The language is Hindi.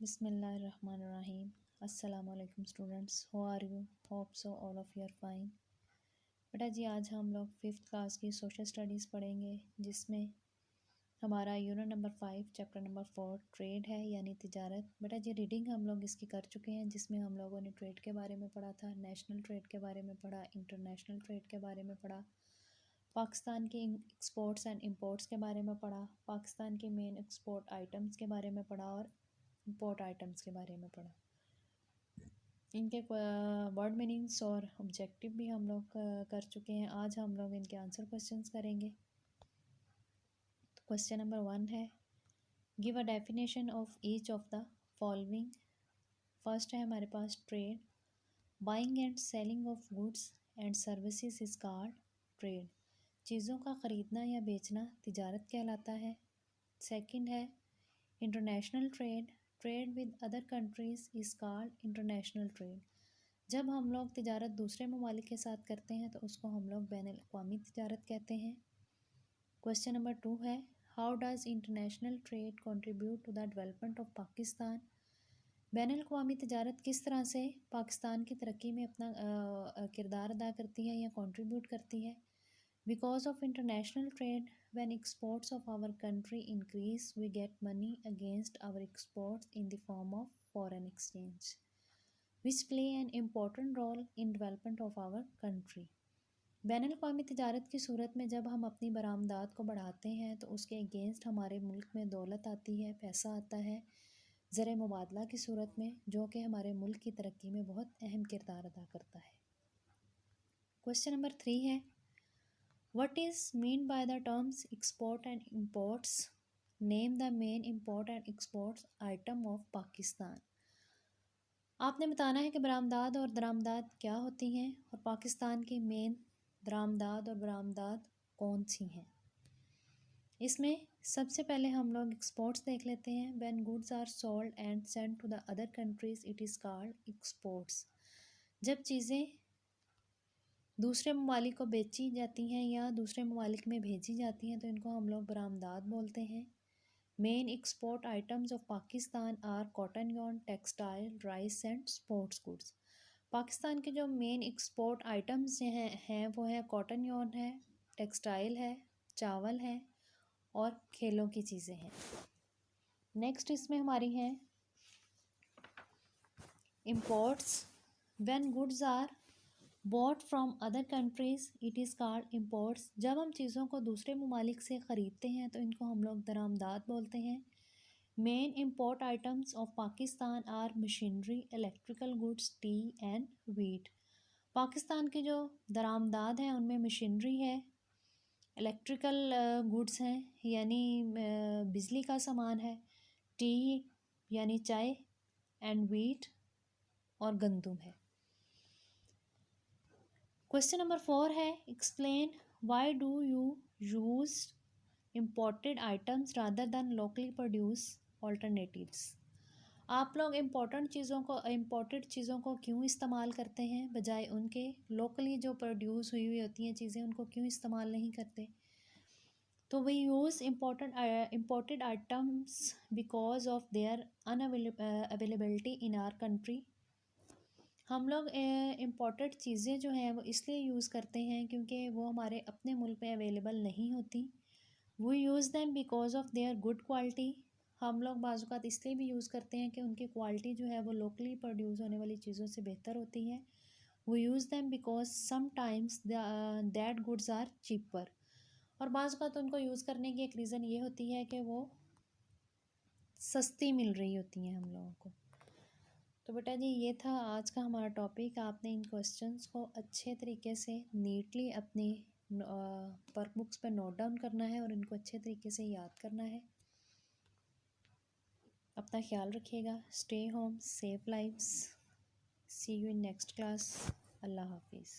Bismillahirrahmanirrahim. अस्सलामुअलैकुम students, how are you? Hope so all of you are fine. बेटा जी, आज हम लोग 5th क्लास की सोशल स्टडीज़ पढ़ेंगे, जिसमें हमारा unit number 5 chapter number 4 trade है, यानी तिजारत। बेटा जी, रीडिंग हम लोग इसकी कर चुके हैं, जिसमें हम लोगों ने ट्रेड के बारे में पढ़ा था, नेशनल ट्रेड के बारे में पढ़ा, इंटरनेशनल ट्रेड के बारे में पढ़ा, पाकिस्तान के एक्सपोर्ट्स एंड इंपोर्ट्स के बारे में पढ़ा, पाकिस्तान के मेन एक्सपोर्ट आइटम्स के बारे में पढ़ा और इंपोर्ट आइटम्स के बारे में पढ़ा। इनके वर्ड मीनिंग्स और ऑब्जेक्टिव भी हम लोग कर चुके हैं। आज हम लोग इनके आंसर क्वेश्चंस करेंगे। तो क्वेश्चन नंबर 1 है, give a definition of each of the following. First है हमारे पास trade, buying and selling of goods and services is called trade. चीज़ों का ख़रीदना या बेचना तिजारत कहलाता है। सेकंड है international trade, trade with other countries is called international trade. जब हम लोग तिजारत दूसरे ममालिक के साथ करते हैं तो उसको हम लोग बैनुल-अक़वामी तिजारत कहते हैं। क्वेश्चन नंबर 2 है, how does international trade contribute to the development of Pakistan. बैनुल-अक़वामी तिजारत किस तरह से पाकिस्तान की तरक्की में अपना किरदार अदा करती है या कंट्रीब्यूट करती है। Because of international trade, when exports of our country increase, we get money against our exports in the form of foreign exchange, which play an important role in development of our country. बैनुल-अक़वामी तिजारत की सूरत में जब हम अपनी बरामदात को बढ़ाते हैं तो उसके अगेंस्ट हमारे मुल्क में दौलत आती है, पैसा आता है ज़र मुबादला की सूरत में, जो कि हमारे मुल्क की तरक्की में बहुत अहम किरदार अदा करता है। क्वेश्चन नंबर 3 है, what is mean by the terms export and imports? Name the main import and exports item of Pakistan. आपने बताना है कि बरामदात और दरामदात क्या होती हैं और पाकिस्तान की मेन दरामदात और बरामदात कौन सी हैं। इसमें सबसे पहले हम लोग एक्सपोर्ट्स देख लेते हैं। When goods are sold and sent to the other countries, it is called exports. जब चीज़ें दूसरे ममालिक को बेची जाती हैं या दूसरे ममालिक में भेजी जाती हैं तो इनको हम लोग बरामदात बोलते हैं। Main export items of Pakistan are cotton yarn, textile, rice and sports goods. Pakistan के जो मेन एक्सपोर्ट आइटम्स हैं वो है कॉटन yarn है, टेक्सटाइल है, चावल है और खेलों की चीज़ें हैं। नेक्स्ट इसमें हमारी हैं imports. When goods are bought from other countries it is called imports. जब हम चीज़ों को दूसरे ममालिक से ख़रीदते हैं तो इनको हम लोग दरामदात बोलते हैं। Main import items of Pakistan are machinery, electrical goods, tea and wheat. Pakistan के जो दरामदात हैं उनमें मशीनरी है, इलेक्ट्रिकल गुड्स हैं यानी बिजली का सामान है, टी यानी चाय एंड वीट और गंदम है। क्वेश्चन नंबर 4 है, explain why do you use imported items rather than locally produce alternatives. आप लोग इम्पोर्टेड चीज़ों को क्यों इस्तेमाल करते हैं बजाय उनके लोकली जो प्रोड्यूस हुई होती हैं चीज़ें उनको क्यों इस्तेमाल नहीं करते। तो we use imported items because of their unavailability in our country. हम लोग इम्पोर्टेड चीज़ें जो हैं वो इसलिए यूज़ करते हैं क्योंकि वो हमारे अपने मुल्क में अवेलेबल नहीं होती। We use them because of their good quality. हम लोग बाज़ औक़ात इसलिए भी यूज़ करते हैं कि उनकी क्वालिटी जो है वो लोकली प्रोड्यूस होने वाली चीज़ों से बेहतर होती है। We use them because sometimes that goods are cheaper. और बाज़ औक़ात उनको यूज़ करने की एक रीज़न ये होती है कि वो सस्ती मिल रही होती हैं हम लोगों को। तो बेटा जी, ये था आज का हमारा टॉपिक। आपने इन क्वेश्चंस को अच्छे तरीके से नीटली अपनी वर्क बुक्स पर नोट डाउन करना है और इनको अच्छे तरीके से याद करना है। अपना ख्याल रखिएगा। Stay home, save lives. See you in next class. Allah हाफिज़।